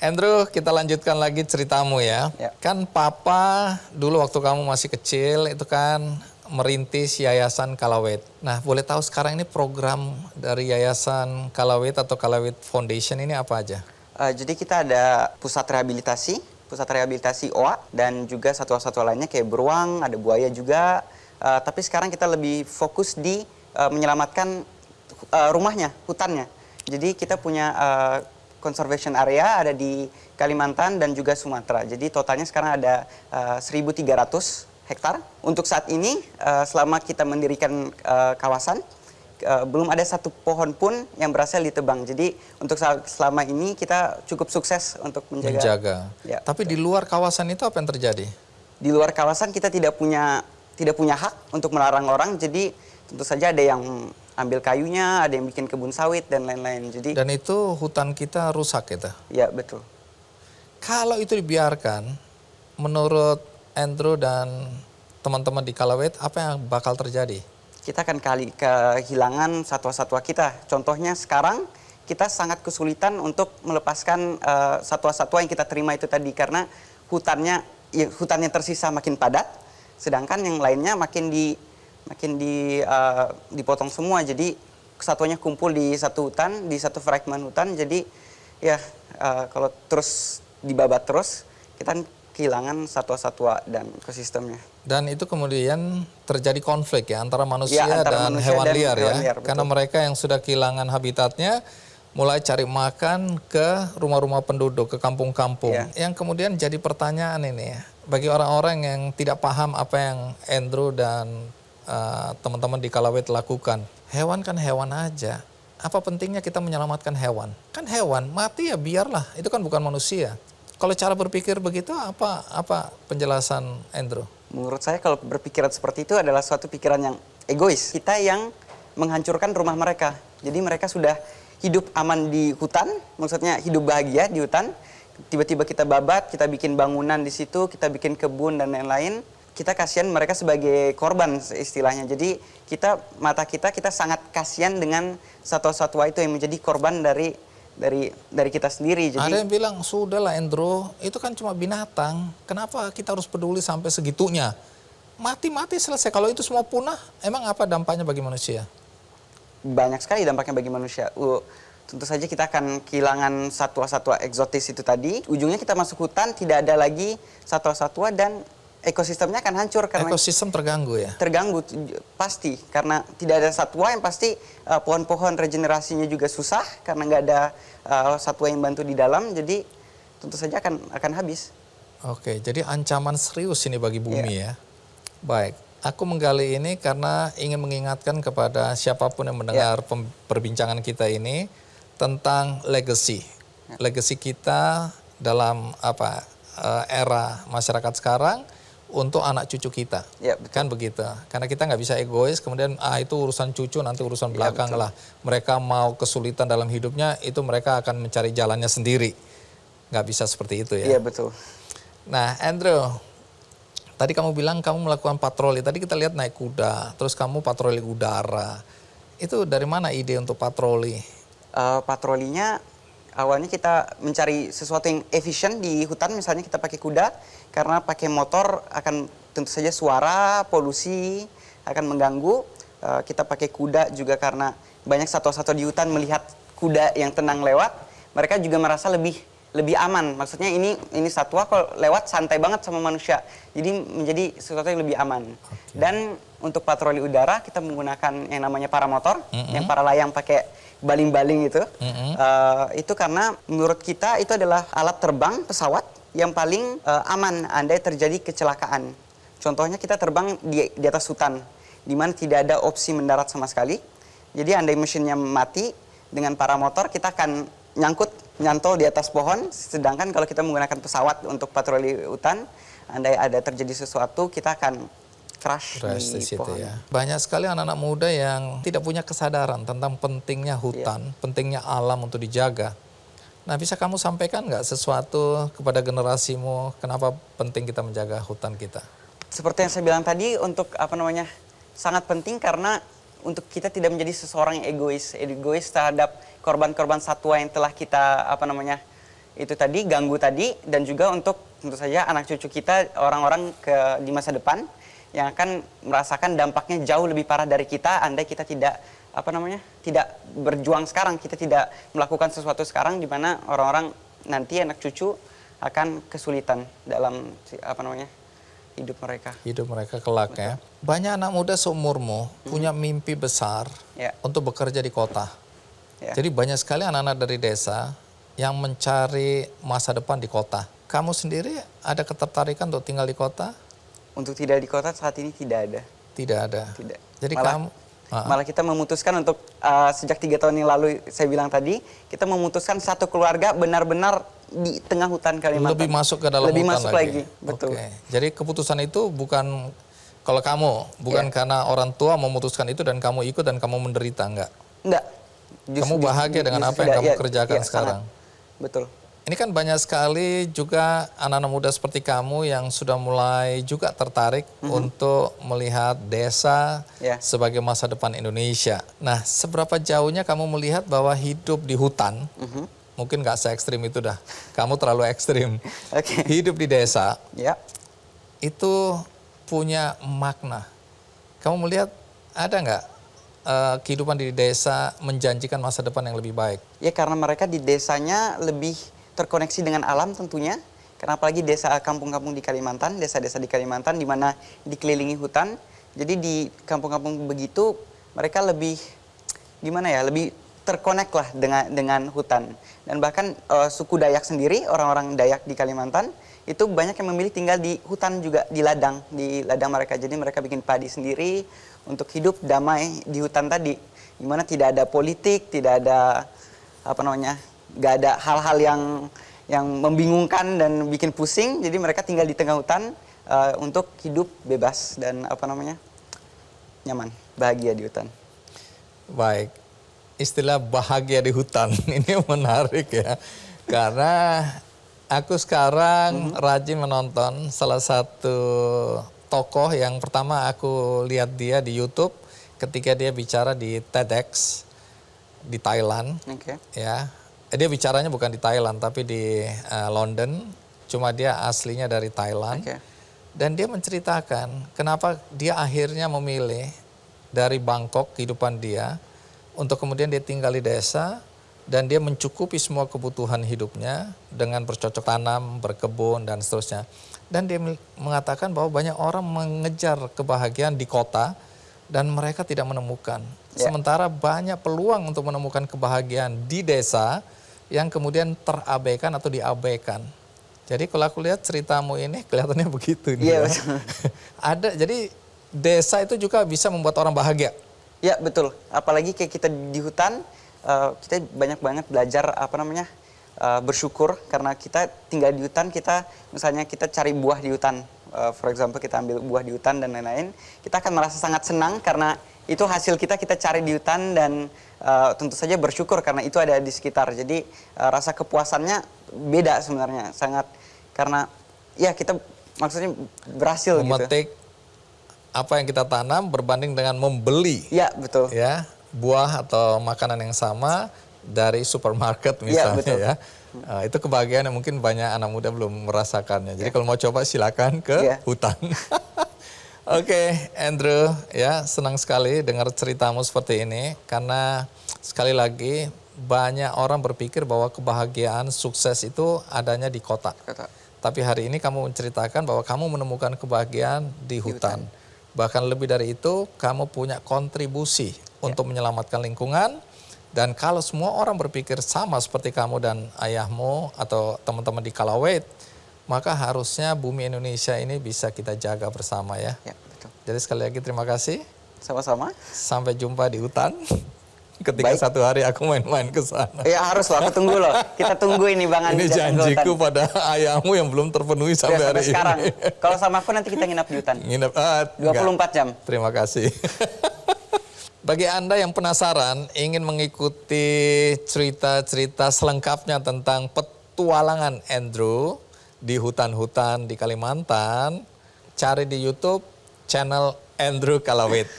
Andrew, kita lanjutkan lagi ceritamu ya. Ya. Kan papa dulu waktu kamu masih kecil itu kan merintis Yayasan Kalawet. Nah, boleh tahu sekarang ini program dari Yayasan Kalawet atau Kalawet Foundation ini apa aja? Jadi kita ada pusat rehabilitasi OA, dan juga satwa-satwa lainnya kayak beruang, ada buaya juga. Tapi sekarang kita lebih fokus di menyelamatkan rumahnya, hutannya. Jadi kita punya conservation area ada di Kalimantan dan juga Sumatera. Jadi totalnya sekarang ada 1.300 hektar. Untuk saat ini, selama kita mendirikan kawasan, belum ada satu pohon pun yang berhasil ditebang. Jadi untuk selama ini kita cukup sukses untuk menjaga. Ya, tapi betul. Di luar kawasan itu apa yang terjadi? Di luar kawasan kita tidak punya hak untuk melarang orang. Jadi tentu saja ada yang ambil kayunya, ada yang bikin kebun sawit dan lain-lain. Dan itu hutan kita rusak gitu? Ya, betul. Kalau itu dibiarkan, menurut Andrew dan teman-teman di Kalawet, apa yang bakal terjadi? Kita akan kehilangan satwa-satwa kita. Contohnya sekarang kita sangat kesulitan untuk melepaskan satwa-satwa yang kita terima itu tadi, karena hutannya tersisa makin padat, sedangkan yang lainnya makin dipotong semua. Jadi satwanya kumpul di satu hutan, di satu fragmen hutan. Jadi ya kalau terus dibabat terus, kita kehilangan satwa-satwa dan ekosistemnya. Dan itu kemudian terjadi konflik ya antara manusia, antara dan manusia hewan dan liar ya. liar, karena mereka yang sudah kehilangan habitatnya mulai cari makan ke rumah-rumah penduduk, ke kampung-kampung. Yang kemudian jadi pertanyaan ini ya, bagi orang-orang yang tidak paham apa yang Andrew dan teman-teman di Kalawet lakukan. Hewan kan hewan aja. Apa pentingnya kita menyelamatkan hewan? Kan hewan mati ya biarlah, itu kan bukan manusia. Kalau cara berpikir begitu, apa penjelasan Andrew? Menurut saya kalau berpikiran seperti itu adalah suatu pikiran yang egois. Kita yang menghancurkan rumah mereka. Jadi mereka sudah hidup aman di hutan, maksudnya hidup bahagia di hutan. Tiba-tiba kita babat, kita bikin bangunan di situ, kita bikin kebun dan lain-lain. Kita kasihan mereka sebagai korban istilahnya. Jadi mata kita sangat kasihan dengan satwa-satwa itu yang menjadi korban dari kita sendiri. Jadi, ada yang bilang, sudahlah Andrew, itu kan cuma binatang. Kenapa kita harus peduli sampai segitunya? Mati-mati selesai. Kalau itu semua punah, emang apa dampaknya bagi manusia? Banyak sekali dampaknya bagi manusia. Tentu saja kita akan kehilangan satwa-satwa eksotis itu tadi. Ujungnya kita masuk hutan, tidak ada lagi satwa-satwa dan ekosistemnya akan hancur. Karena ekosistem terganggu ya? Terganggu, pasti. Karena tidak ada satwa, yang pasti pohon-pohon regenerasinya juga susah karena nggak ada satwa yang bantu di dalam. Jadi tentu saja akan habis. Oke, jadi ancaman serius ini bagi bumi ya. Baik, aku menggali ini karena ingin mengingatkan kepada siapapun yang mendengar perbincangan kita ini tentang legacy. Legacy kita dalam era masyarakat sekarang, untuk anak cucu kita, kan begitu. Karena kita nggak bisa egois, kemudian itu urusan cucu, nanti urusan belakang lah. Mereka mau kesulitan dalam hidupnya, itu mereka akan mencari jalannya sendiri. Nggak bisa seperti itu ya. Iya, betul. Nah, Andrew, tadi kamu bilang kamu melakukan patroli. Tadi kita lihat naik kuda, terus kamu patroli udara. Itu dari mana ide untuk patroli? Patrolinya awalnya kita mencari sesuatu yang efisien di hutan, misalnya kita pakai kuda, karena pakai motor akan tentu saja suara, polusi, akan mengganggu. Kita pakai kuda juga karena banyak satwa-satwa di hutan melihat kuda yang tenang lewat, mereka juga merasa lebih aman. Maksudnya ini satwa kalau lewat santai banget sama manusia, jadi menjadi sesuatu yang lebih aman. Dan untuk patroli udara kita menggunakan yang namanya paramotor, yang para layang pakai baling-baling itu. Itu karena menurut kita itu adalah alat terbang pesawat yang paling aman andai terjadi kecelakaan. Contohnya kita terbang di atas hutan, di mana tidak ada opsi mendarat sama sekali. Jadi andai mesinnya mati, dengan paramotor kita akan nyantol di atas pohon. Sedangkan kalau kita menggunakan pesawat untuk patroli hutan, andai ada terjadi sesuatu, kita akan crash di pohon. Ya. Banyak sekali anak-anak muda yang tidak punya kesadaran tentang pentingnya hutan, pentingnya alam untuk dijaga. Nah, bisa kamu sampaikan nggak sesuatu kepada generasimu, kenapa penting kita menjaga hutan kita? Seperti yang saya bilang tadi, sangat penting karena untuk kita tidak menjadi seseorang yang egois terhadap korban-korban satwa yang telah kita itu tadi ganggu tadi, dan juga untuk tentu saja anak cucu kita, orang-orang di masa depan yang akan merasakan dampaknya jauh lebih parah dari kita andai kita tidak tidak berjuang sekarang, kita tidak melakukan sesuatu sekarang, di mana orang-orang nanti anak cucu akan kesulitan dalam hidup mereka. Hidup mereka kelak. Betul. Ya. Banyak anak muda seumurmu punya mimpi besar untuk bekerja di kota. Jadi banyak sekali anak-anak dari desa yang mencari masa depan di kota. Kamu sendiri ada ketertarikan untuk tinggal di kota? Untuk tidak di kota saat ini tidak ada. Tidak ada? Tidak. Jadi malah kita memutuskan untuk sejak 3 tahun yang lalu, saya bilang tadi, kita memutuskan satu keluarga benar-benar di tengah hutan Kalimantan. Lebih masuk ke dalam Lebih hutan masuk lagi. Betul. Oke. Jadi keputusan itu bukan, kalau kamu, bukan karena orang tua memutuskan itu dan kamu ikut dan kamu menderita, enggak? Enggak. Kamu bahagia dengan apa yang kamu kerjakan sekarang? Sangat. Betul. Ini kan banyak sekali juga anak-anak muda seperti kamu yang sudah mulai juga tertarik untuk melihat desa sebagai masa depan Indonesia. Nah, seberapa jauhnya kamu melihat bahwa hidup di hutan, mungkin nggak se-ekstrim itu dah, kamu terlalu ekstrim. Hidup di desa, itu punya makna. Kamu melihat ada nggak kehidupan di desa menjanjikan masa depan yang lebih baik? Ya, karena mereka di desanya lebih terkoneksi dengan alam tentunya. Karena apalagi desa kampung-kampung di Kalimantan, desa-desa di Kalimantan di mana dikelilingi hutan. Jadi di kampung-kampung begitu mereka lebih lebih terkonek lah dengan hutan. Dan bahkan suku Dayak sendiri, orang-orang Dayak di Kalimantan itu banyak yang memilih tinggal di hutan juga, di ladang mereka. Jadi mereka bikin padi sendiri untuk hidup damai di hutan tadi. Di mana tidak ada politik, tidak ada nggak ada hal-hal yang membingungkan dan bikin pusing. Jadi mereka tinggal di tengah hutan untuk hidup bebas dan nyaman, bahagia di hutan. Baik, istilah bahagia di hutan ini menarik ya, karena aku sekarang rajin menonton salah satu tokoh yang pertama aku lihat dia di YouTube ketika dia bicara di TEDx di Thailand. Ya. Dia bicaranya bukan di Thailand tapi di London, cuma dia aslinya dari Thailand. Dan dia menceritakan kenapa dia akhirnya memilih dari Bangkok kehidupan dia untuk kemudian dia tinggal di desa dan dia mencukupi semua kebutuhan hidupnya dengan bercocok tanam, berkebun dan seterusnya. Dan dia mengatakan bahwa banyak orang mengejar kebahagiaan di kota dan mereka tidak menemukan. Sementara banyak peluang untuk menemukan kebahagiaan di desa yang kemudian terabaikan atau diabaikan. Jadi kalau aku lihat ceritamu ini kelihatannya begitu. Ada, jadi desa itu juga bisa membuat orang bahagia. Ya betul. Apalagi kayak kita di hutan, kita banyak banget belajar bersyukur karena kita tinggal di hutan. Misalnya kita cari buah di hutan, for example kita ambil buah di hutan dan lain-lain, kita akan merasa sangat senang karena itu hasil kita cari di hutan dan tentu saja bersyukur karena itu ada di sekitar. Jadi rasa kepuasannya beda sebenarnya, sangat, karena ya kita maksudnya berhasil memetik gitu. Apa yang kita tanam berbanding dengan membeli. Ya betul. Ya, buah atau makanan yang sama dari supermarket misalnya. Betul. Ya. Itu kebahagiaan yang mungkin banyak anak muda belum merasakannya. Jadi kalau mau coba silakan ke hutan. Oke, Andrew, ya senang sekali dengar ceritamu seperti ini karena sekali lagi banyak orang berpikir bahwa kebahagiaan sukses itu adanya di kota. Tapi hari ini kamu menceritakan bahwa kamu menemukan kebahagiaan di hutan. Bahkan lebih dari itu, kamu punya kontribusi untuk menyelamatkan lingkungan. Dan kalau semua orang berpikir sama seperti kamu dan ayahmu atau teman-teman di Kalawait, maka harusnya bumi Indonesia ini bisa kita jaga bersama ya. Betul. Jadi sekali lagi terima kasih. Sama-sama. Sampai jumpa di hutan. Ketika satu hari aku main-main ke sana. Ya harus loh, aku tunggu loh. Kita tunggu ini Bang Andi. Ini janjiku pada ayahmu yang belum terpenuhi sampai hari sekarang. ini. Kalau sama aku nanti kita nginap di hutan. Nginap 24 jam. Terima kasih. Bagi Anda yang penasaran ingin mengikuti cerita-cerita selengkapnya tentang petualangan Andrew di hutan-hutan di Kalimantan, cari di YouTube channel Andrew Kalawait.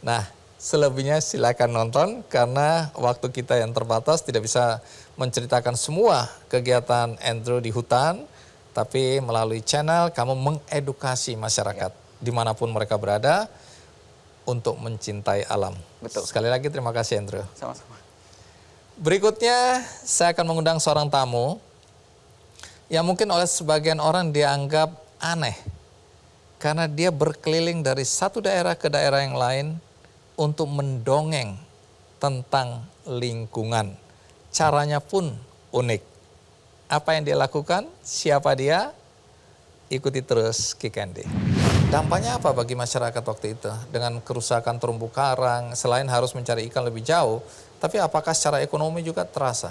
Nah, Selebihnya silakan nonton karena waktu kita yang terbatas tidak bisa menceritakan semua kegiatan Andrew di hutan. Tapi melalui channel kamu mengedukasi masyarakat dimanapun mereka berada untuk mencintai alam. Betul. Sekali lagi terima kasih Andrew. Sama-sama. Berikutnya saya akan mengundang seorang tamu yang mungkin oleh sebagian orang dianggap aneh. Karena dia berkeliling dari satu daerah ke daerah yang lain untuk mendongeng tentang lingkungan. Caranya pun unik. Apa yang dia lakukan? Siapa dia? Ikuti terus Ki Kandi. Dampaknya apa bagi masyarakat waktu itu? Dengan kerusakan terumbu karang, selain harus mencari ikan lebih jauh, tapi apakah secara ekonomi juga terasa?